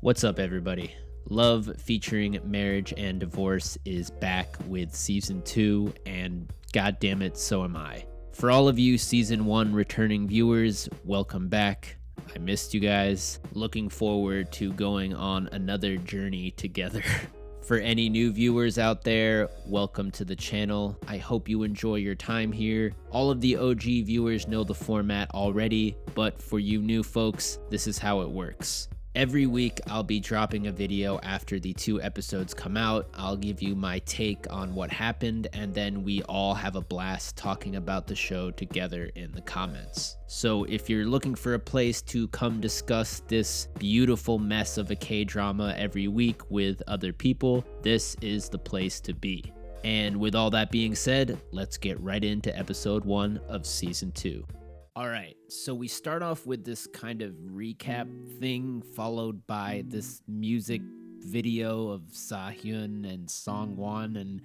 What's up, everybody? Love featuring marriage and divorce is back with season 2, and goddammit, so am I. For all of you season 1 returning viewers, welcome back. I missed you guys. Looking forward to going on another journey together. For any new viewers out there, welcome to the channel. I hope you enjoy your time here. All of the OG viewers know the format already, but for you new folks, this is how it works. Every week, I'll be dropping a video after the 2 episodes come out. I'll give you my take on what happened, and then we all have a blast talking about the show together in the comments. So if you're looking for a place to come discuss this beautiful mess of a K-drama every week with other people, this is the place to be. And with all that being said, let's get right into episode 1 of season 2. All right, so we start off with this kind of recap thing, followed by this music video of Hye-Ryung and Song-won, and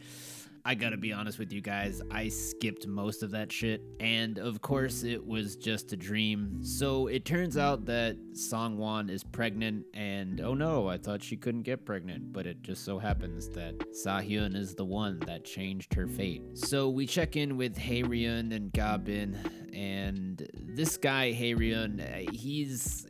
I gotta be honest with you guys, I skipped most of that shit, and of course it was just a dream. So it turns out that Song-won is pregnant, and oh no, I thought she couldn't get pregnant, but it just so happens that Hye-Ryung is the one that changed her fate. So we check in with Hye Ryung and Ga-bin, and this guy Hye Ryung,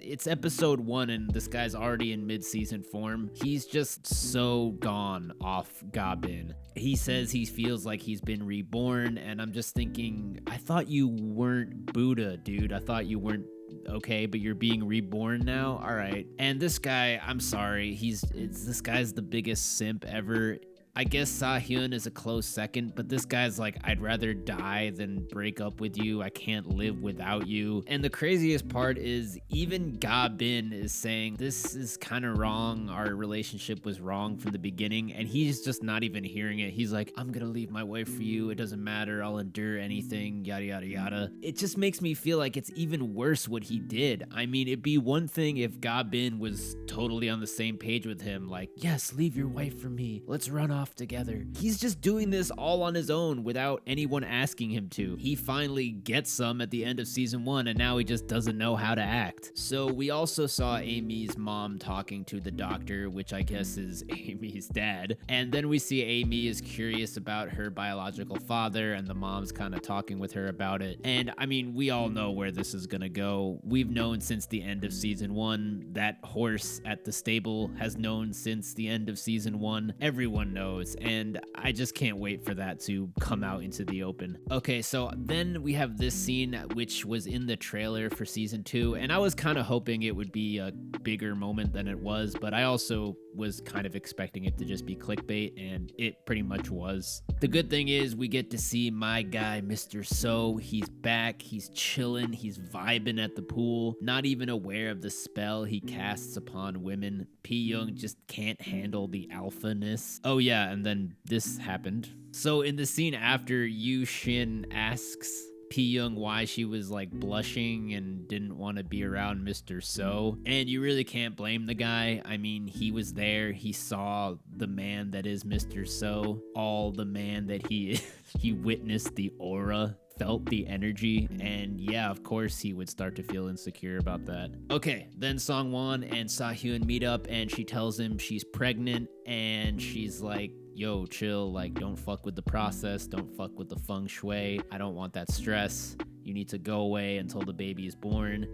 it's episode 1 and this guy's already in mid-season form. He's just so gone off Ga-bin. He says he feels like he's been reborn, and I'm just thinking, I thought you weren't Buddha, dude. I thought you weren't okay, but you're being reborn now? All right. And this guy, I'm sorry, this guy's the biggest simp ever. I guess Hye-Ryung is a close second, but this guy's like, I'd rather die than break up with you. I can't live without you. And the craziest part is even Ga-bin is saying, this is kind of wrong. Our relationship was wrong from the beginning. And he's just not even hearing it. He's like, I'm gonna leave my wife for you. It doesn't matter. I'll endure anything, yada, yada, yada. It just makes me feel like it's even worse what he did. I mean, it'd be one thing if Ga-bin was totally on the same page with him. Like, yes, leave your wife for me. Let's run off together. He's just doing this all on his own without anyone asking him to. He finally gets some at the end of season 1 and now he just doesn't know how to act. So we also saw Amy's mom talking to the doctor, which I guess is Amy's dad. And then we see Amy is curious about her biological father and the mom's kind of talking with her about it. And I mean, we all know where this is gonna go. We've known since the end of season 1. That horse at the stable has known since the end of season 1. Everyone knows. And I just can't wait for that to come out into the open. Okay, so then we have this scene which was in the trailer for season 2, and I was kind of hoping it would be a bigger moment than it was, but I also was kind of expecting it to just be clickbait, and it pretty much was. The good thing is we get to see my guy, Mr. So. He's back, he's chilling, he's vibing at the pool, not even aware of the spell he casts upon women. Hye-Ryung just can't handle the alphaness. Oh yeah, and then this happened. So in the scene after, Yu Shin asks Hye-Ryung why she was like blushing and didn't want to be around Mr. So, and you really can't blame the guy. I mean, he was there, he saw the man that is Mr. So, all the man that he is. He witnessed the aura, felt the energy, and yeah, of course he would start to feel insecure about that. Okay, then Song-won and Hye-Ryung meet up and she tells him she's pregnant, and she's like, yo, chill, like, don't fuck with the process, don't fuck with the feng shui, I don't want that stress, you need to go away until the baby is born,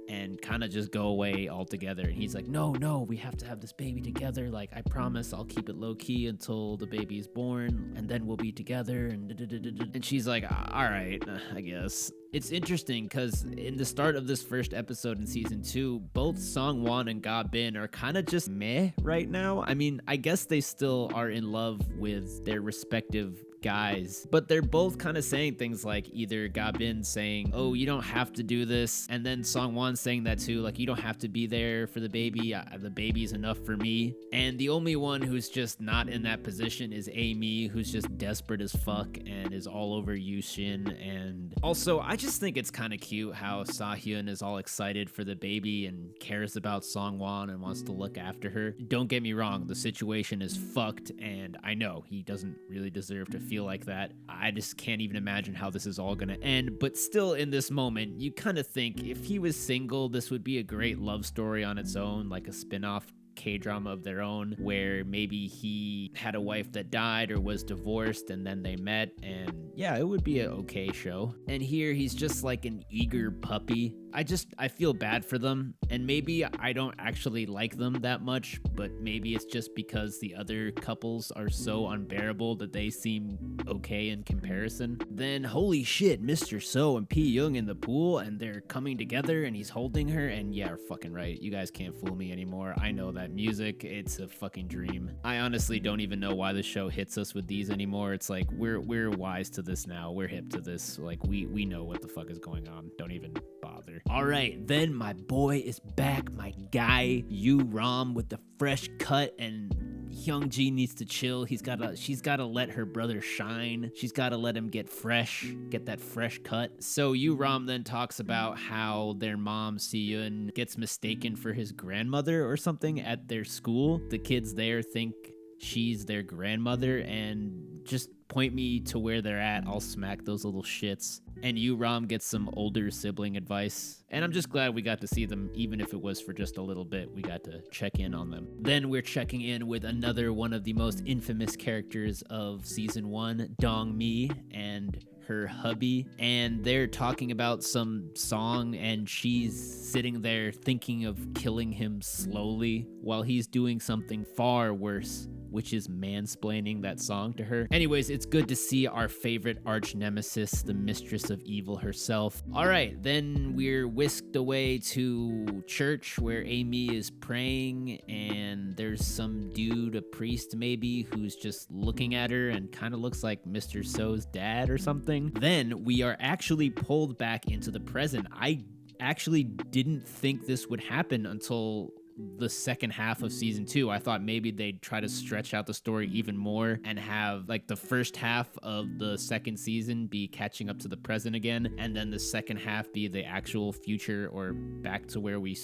and kind of just go away altogether. And he's like, no, we have to have this baby together, like, I promise I'll keep it low-key until the baby is born, and then we'll be together, and she's like, all right, I guess. It's interesting because in the start of this first episode in season 2, both Song-won and Ga-bin are kind of just meh right now. I mean, I guess they still are in love with their respective guys, but they're both kind of saying things like either Ga-bin saying, oh, you don't have to do this, and then Song-won saying that too, like, you don't have to be there for the baby's enough for me. And the only one who's just not in that position is Amy, who's just desperate as fuck and is all over Yu Shin. And also, I just think it's kind of cute how Hye-Ryung is all excited for the baby and cares about Song-won and wants to look after her. Don't get me wrong, the situation is fucked, and I know he doesn't really deserve to feel like that. I just can't even imagine how this is all gonna end, but still in this moment, you kind of think if he was single, this would be a great love story on its own, like a spin-off K-drama of their own where maybe he had a wife that died or was divorced and then they met, and yeah, it would be an okay show. And here he's just like an eager puppy. I feel bad for them, and maybe I don't actually like them that much, but maybe it's just because the other couples are so unbearable that they seem okay in comparison. Then holy shit, Mr. So and Hye Ryung in the pool, and they're coming together and he's holding her, and yeah, fucking right, you guys can't fool me anymore. I know that music, it's a fucking dream. I honestly don't even know why the show hits us with these anymore. It's like we're wise to this now, we're hip to this, like we know what the fuck is going on. Don't even bother. All right, then my boy is back, my guy Hye Ryung with the fresh cut, and Hyungji needs to chill. She's gotta let her brother shine. She's gotta let him get that fresh cut. So Hye Ryung then talks about how their mom Siyun gets mistaken for his grandmother or something at their school. The kids there think she's their grandmother, and just point me to where they're at, I'll smack those little shits. And Hye Ryung gets some older sibling advice, and I'm just glad we got to see them, even if it was for just a little bit. We got to check in on them. Then we're checking in with another one of the most infamous characters of season 1, Dong-mi, and her hubby, and they're talking about some song, and she's sitting there thinking of killing him slowly while he's doing something far worse, which is mansplaining that song to her. Anyways, it's good to see our favorite arch nemesis, the mistress of evil herself. All right, then we're whisked away to church where Amy is praying, and there's some dude, a priest maybe, who's just looking at her and kind of looks like Mr. So's dad or something. Then we are actually pulled back into the present. I actually didn't think this would happen until the second half of season 2. I thought maybe they'd try to stretch out the story even more and have like the first half of the second season be catching up to the present again, and then the second half be the actual future or back to where we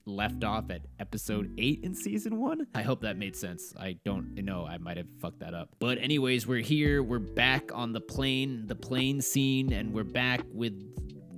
left off at episode 8 in season 1. I hope that made sense. I don't know, I might have fucked that up. But anyways, we're here, we're back on the plane scene, and we're back with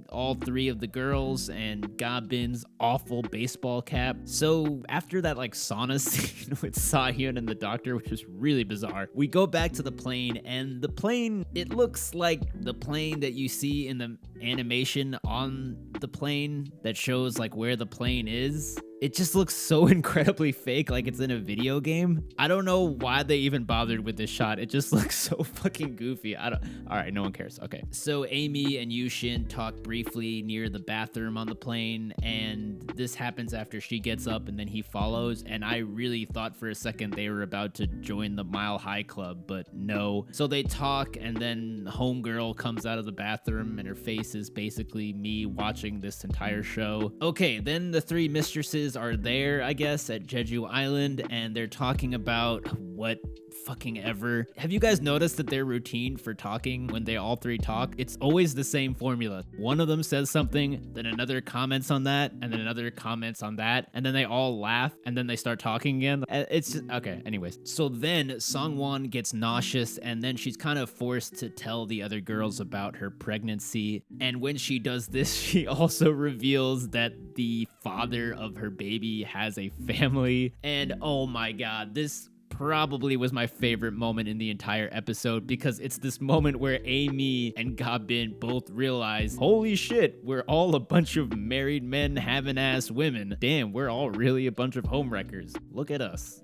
all 3 of the girls and Ga-bin's awful baseball cap. So after that like sauna scene with Seo-hyun and the doctor, which was really bizarre, we go back to the plane, and the plane, it looks like the plane that you see in the animation on the plane that shows like where the plane is. It just looks so incredibly fake, like it's in a video game. I don't know why they even bothered with this shot. It just looks so fucking goofy. All right, no one cares. Okay. So Amy and Yushin talk briefly near the bathroom on the plane, and this happens after she gets up and then he follows, and I really thought for a second they were about to join the Mile High Club, but no. So they talk, and then homegirl comes out of the bathroom, and her face is basically me watching this entire show. Okay, then the 3 mistresses are there, I guess, at Jeju Island, and they're talking about what fucking ever. Have you guys noticed that their routine for talking, when they all 3 talk, it's always the same formula? One of them says something, then another comments on that, and then another comments on that, and then they all laugh, and then they start talking again. It's just, okay, anyways. So then Sungwon gets nauseous, and then she's kind of forced to tell the other girls about her pregnancy, and when she does this, she also reveals that the father of her baby has a family, and oh my god, this probably was my favorite moment in the entire episode, because it's this moment where Amy and Ga-bin both realize, holy shit, we're all a bunch of married men having ass women. Damn, we're all really a bunch of homewreckers. Look at us.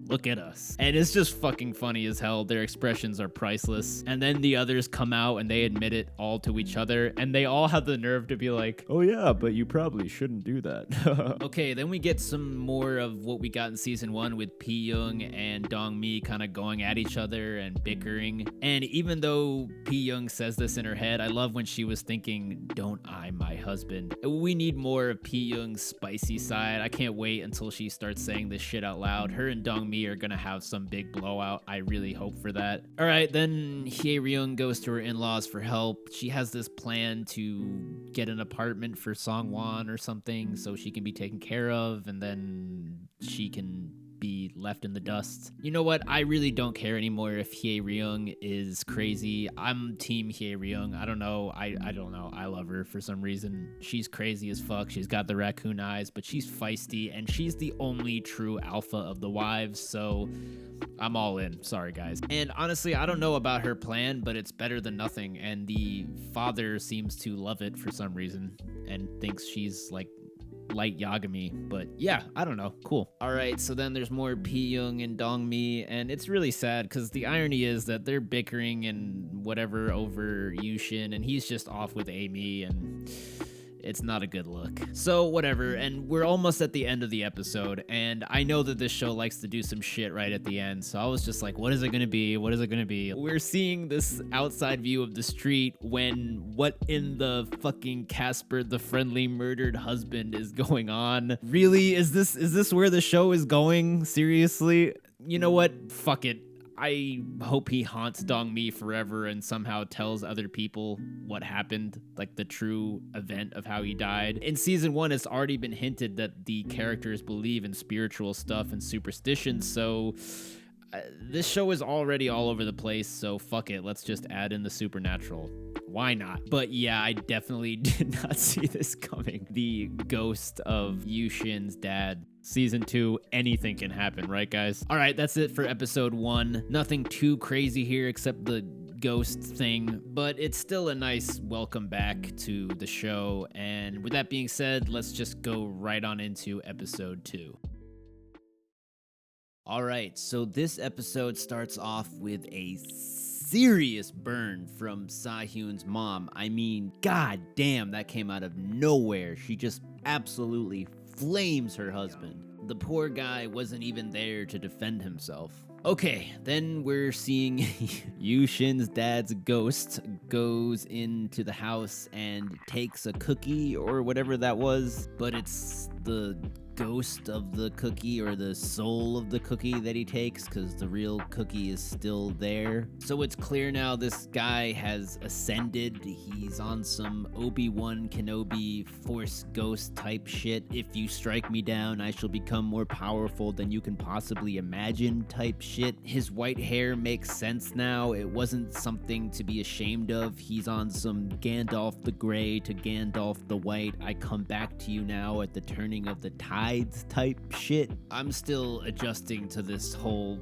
Look at us. And it's just fucking funny as hell. Their expressions are priceless. And then the others come out and they admit it all to each other. And they all have the nerve to be like, oh yeah, but you probably shouldn't do that. Okay, then we get some more of what we got in season 1 with Hye Ryung and Dong-mi kind of going at each other and bickering. And even though Hye Ryung says this in her head, I love when she was thinking, don't I, my husband. We need more of Hye Ryung's spicy side. I can't wait until she starts saying this shit out loud. Her and Dong-mi are gonna have some big blowout. I really hope for that. All right, then Hye Ryung goes to her in-laws for help. She has this plan to get an apartment for Songwon or something so she can be taken care of, and then she can be left in the dust. You know what? I really don't care anymore if Hye Ryung is crazy. I'm team Hye Ryung. I don't know. I don't know. I love her for some reason. She's crazy as fuck. She's got the raccoon eyes, but she's feisty, and she's the only true alpha of the wives, so I'm all in. Sorry, guys. And honestly, I don't know about her plan, but it's better than nothing, and the father seems to love it for some reason and thinks she's like light Yagami, but yeah, I don't know. Cool. All right, so then there's more Young and Dongmi, and it's really sad because the irony is that they're bickering and whatever over Yushin, and he's just off with Amy, and it's not a good look. So whatever, and we're almost at the end of the episode, and I know that this show likes to do some shit right at the end, so I was just like, what is it gonna be? What is it gonna be? We're seeing this outside view of the street when what in the fucking Casper the Friendly murdered husband is going on? Really? Is this where the show is going? Seriously? You know what? Fuck it. I hope he haunts Dongmi forever and somehow tells other people what happened, like the true event of how he died. In season 1, it's already been hinted that the characters believe in spiritual stuff and superstitions, so this show is already all over the place, so fuck it, let's just add in the supernatural. Why not? But yeah, I definitely did not see this coming. The ghost of Yushin's dad. Season 2, anything can happen, right, guys? All right, that's it for episode 1. Nothing too crazy here except the ghost thing, but it's still a nice welcome back to the show. And with that being said, let's just go right on into episode 2. All right, so this episode starts off with a serious burn from Sa-hyun's mom. I mean, god damn, that came out of nowhere. She just absolutely flames her husband. The poor guy wasn't even there to defend himself. Okay, then we're seeing Yushin's dad's ghost goes into the house and takes a cookie or whatever that was, but it's the ghost of the cookie or the soul of the cookie that he takes, because the real cookie is still there. So it's clear now this guy has ascended. He's on some Obi-Wan Kenobi Force Ghost type shit. If you strike me down, I shall become more powerful than you can possibly imagine type shit. His white hair makes sense now. It wasn't something to be ashamed of. He's on some Gandalf the Grey to Gandalf the White. I come back to you now at the turning of the tide type shit. I'm still adjusting to this whole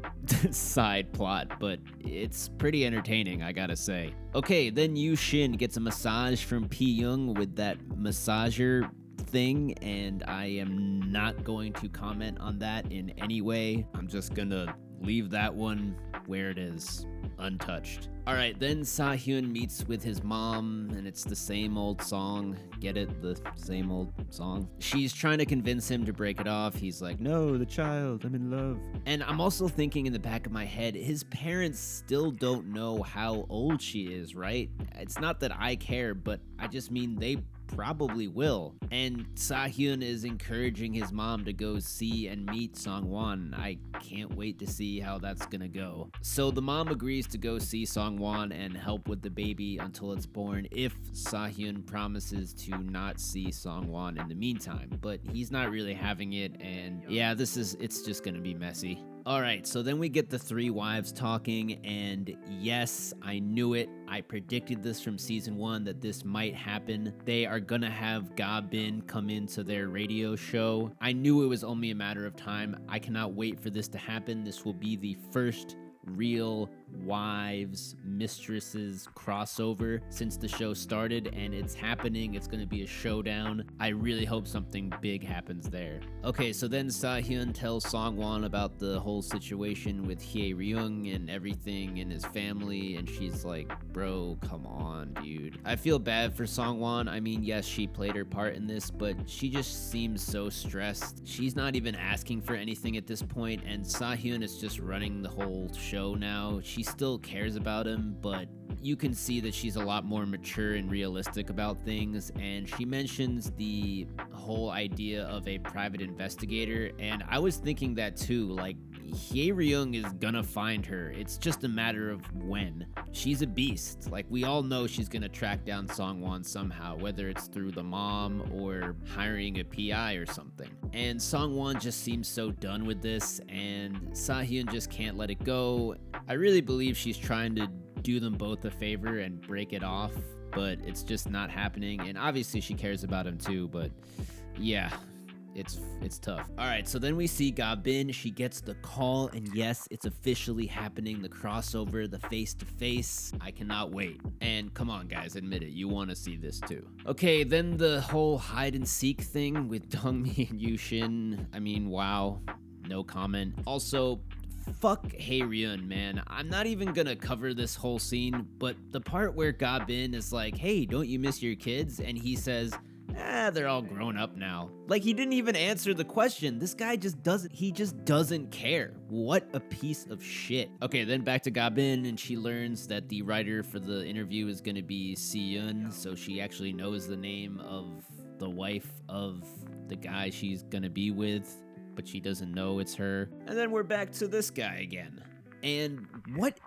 side plot, but it's pretty entertaining, I gotta say. Okay, then Yushin gets a massage from Young with that massager thing, and I am not going to comment on that in any way. I'm just gonna leave that one where it is, untouched. All right, then Sa-hyun meets with his mom, and it's the same old song. Get it? The same old song. She's trying to convince him to break it off. He's like, no, the child, I'm in love. And I'm also thinking in the back of my head, his parents still don't know how old she is, right? It's not that I care, but I just mean they probably will. And Sa-hyun is encouraging his mom to go see and meet Song-won. I can't wait to see how that's gonna go. So the mom agrees to go see Song-won and help with the baby until it's born if Sa-hyun promises to not see Song-won in the meantime. But he's not really having it, and yeah, it's just gonna be messy. Alright, so then we get the three wives talking, and yes, I knew it. I predicted this from season 1 that this might happen. They are gonna have Ga-bin come into their radio show. I knew it was only a matter of time. I cannot wait for this to happen. This will be the first real wives mistresses crossover since the show started, and it's happening. It's gonna be a showdown. I really hope something big happens there. Okay, so then Sa-hyun tells Song-won about the whole situation with Hye Ryung and everything and his family, and she's like, bro, come on, dude. I feel bad for Song-won. I mean, yes, she played her part in this, but she just seems so stressed. She's not even asking for anything at this point, and Sa-hyun is just running the whole show now. She still cares about him, but you can see that she's a lot more mature and realistic about things, and she mentions the whole idea of a private investigator, and I was thinking that too. Like, Hye Ryung is gonna find her. It's just a matter of when. She's a beast. Like, we all know she's gonna track down Songwon somehow, whether it's through the mom or hiring a PI or something. And Songwon just seems so done with this, and Sahyun just can't let it go. I really believe she's trying to do them both a favor and break it off, but it's just not happening. And obviously she cares about him too, but yeah, it's tough. All right, so then we see Ga-bin. She gets the call, and yes, it's officially happening. The crossover, the face-to-face. I cannot wait. And come on, guys, admit it. You want to see this too. Okay, then the whole hide-and-seek thing with Dongmi and Yushin. I mean, wow. No comment. Also, fuck Hye Ryung, man. I'm not even gonna cover this whole scene, but the part where Ga-bin is like, hey, don't you miss your kids? And he says, they're all grown up now. Like, he didn't even answer the question. This guy just doesn't care. What a piece of shit. Okay, then back to Ga-bin, and she learns that the writer for the interview is gonna be Si-eun, so she actually knows the name of the wife of the guy she's gonna be with, but she doesn't know it's her. And then we're back to this guy again. And what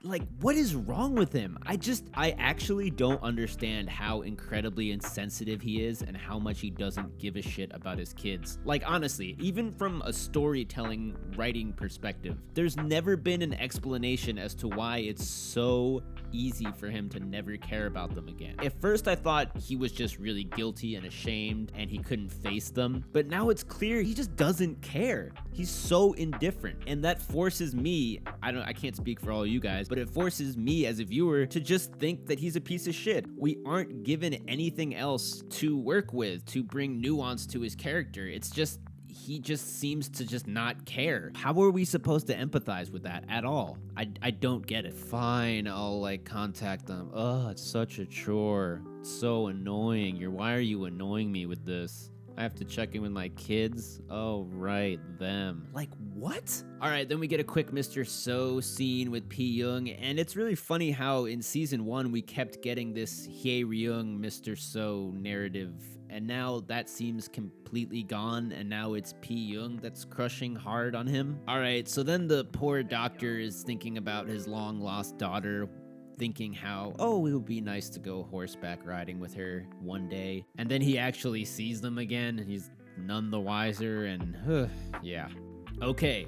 is wrong with him? I actually don't understand how incredibly insensitive he is and how much he doesn't give a shit about his kids. Like, honestly, even from a storytelling, writing perspective, there's never been an explanation as to why it's so easy for him to never care about them again. At first I thought he was just really guilty and ashamed and he couldn't face them, but now it's clear he just doesn't care. He's so indifferent, and that forces me, I can't speak for all you guys, but it forces me as a viewer to just think that he's a piece of shit. We aren't given anything else to work with to bring nuance to his character. It's just, he just seems to just not care. How are we supposed to empathize with that at all? I don't get it. Fine, I'll like contact them. Oh, it's such a chore. It's so annoying. Why are you annoying me with this? I have to check in with my kids? Oh, right, them. Like, what? All right, then we get a quick Mr. So scene with Pi-young, and it's really funny how in season 1 we kept getting this Hye Ryung Mr. So narrative, and now that seems completely gone, and now it's Pi-young that's crushing hard on him. All right, so then the poor doctor is thinking about his long-lost daughter, thinking how, oh, it would be nice to go horseback riding with her one day. And then he actually sees them again, and he's none the wiser, and yeah. Okay,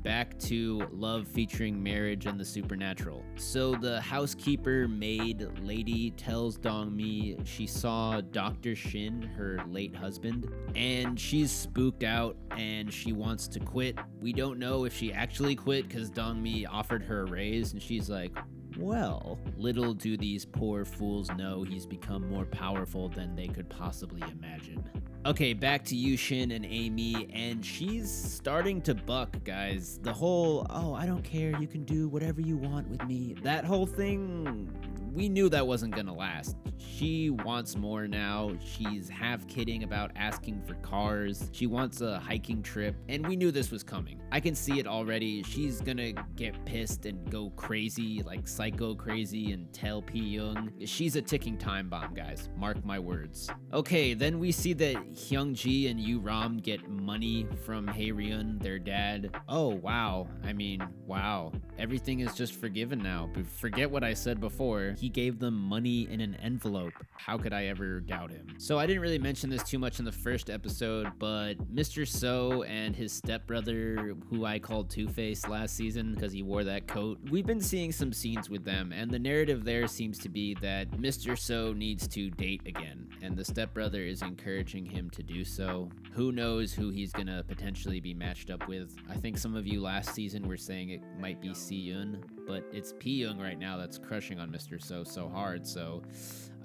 back to love featuring marriage and the supernatural. So the housekeeper maid lady tells Dongmi she saw Dr. Shin, her late husband, and she's spooked out and she wants to quit. We don't know if she actually quit because Dongmi offered her a raise, and she's like, well, little do these poor fools know he's become more powerful than they could possibly imagine. Okay, back to Yushin and Amy, and she's starting to buck, guys. The whole, oh, I don't care, you can do whatever you want with me, that whole thing, we knew that wasn't gonna last. She wants more now. She's half kidding about asking for cars. She wants a hiking trip, and we knew this was coming. I can see it already. She's gonna get pissed and go crazy, like psycho crazy, and tell Pi-young. She's a ticking time bomb, guys. Mark my words. Okay, then we see that Hyung-ji and Yu-ram get money from Hye Ryung, their dad. Oh, wow. I mean, wow. Everything is just forgiven now. But forget what I said before. He gave them money in an envelope. How could I ever doubt him? So I didn't really mention this too much in the first episode, but Mr. So and his stepbrother, who I called Two-Face last season because he wore that coat, we've been seeing some scenes with them, and the narrative there seems to be that Mr. So needs to date again, and the stepbrother is encouraging him to do so. Who knows who he's gonna potentially be matched up with? I think some of you last season were saying it might be Si-eun, but it's Pi-young right now that's crushing on Mr. So hard, so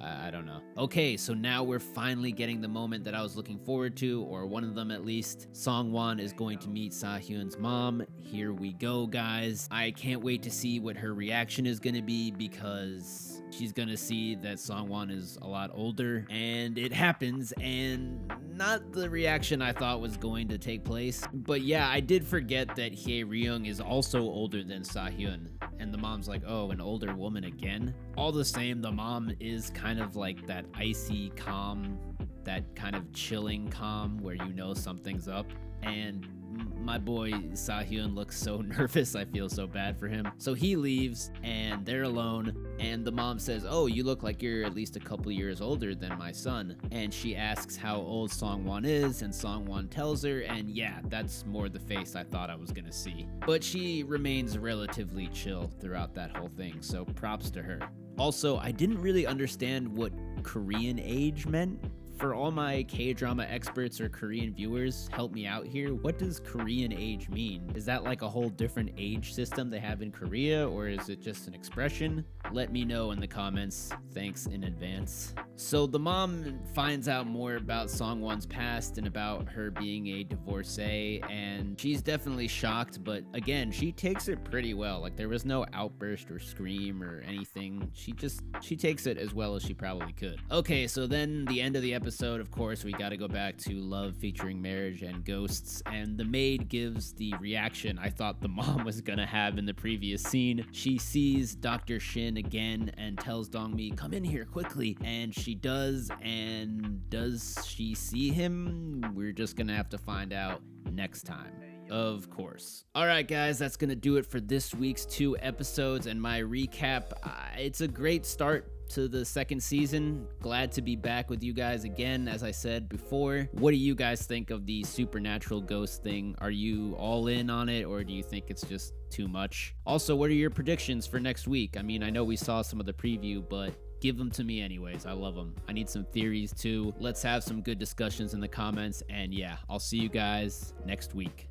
I don't know. Okay, so now we're finally getting the moment that I was looking forward to, or one of them at least. Songwon is going to meet Sahyun's mom. Here we go, guys. I can't wait to see what her reaction is gonna be, because she's gonna see that Songwon is a lot older, and it happens, and not the reaction I thought was going to take place. But yeah, I did forget that Hye Ryung is also older than Sahyun, and the mom's like, oh, an older woman again? All the same, the mom is kind of like that icy calm, that kind of chilling calm where you know something's up, and My boy Sahyun looks so nervous. I feel so bad for him. So he leaves and they're alone. And the mom says, "Oh, you look like you're at least a couple years older than my son." And she asks how old Songwon is, and Songwon tells her, and yeah, that's more the face I thought I was gonna see. But she remains relatively chill throughout that whole thing, so props to her. Also, I didn't really understand what Korean age meant. For all my K-drama experts or Korean viewers, help me out here. What does Korean age mean? Is that like a whole different age system they have in Korea, or is it just an expression? Let me know in the comments. Thanks in advance. So the mom finds out more about Songwon's past and about her being a divorcee, and she's definitely shocked, but again, she takes it pretty well. Like, there was no outburst or scream or anything. She takes it as well as she probably could. Okay, so then the end of the episode, of course, we got to go back to love featuring marriage and ghosts, and the maid gives the reaction I thought the mom was gonna have in the previous scene. She sees Dr. Shin again and tells Dongmi, "Come in here quickly," and she does. And does she see him? We're just gonna have to find out next time. Of course. Alright guys, that's gonna do it for this week's 2 episodes and my recap. It's a great start to the second season. Glad to be back with you guys again, as I said before. What do you guys think of the supernatural ghost thing? Are you all in on it, or do you think it's just too much? Also, what are your predictions for next week? I mean, I know we saw some of the preview, but give them to me anyways. I love them. I need some theories too. Let's have some good discussions in the comments, and yeah, I'll see you guys next week.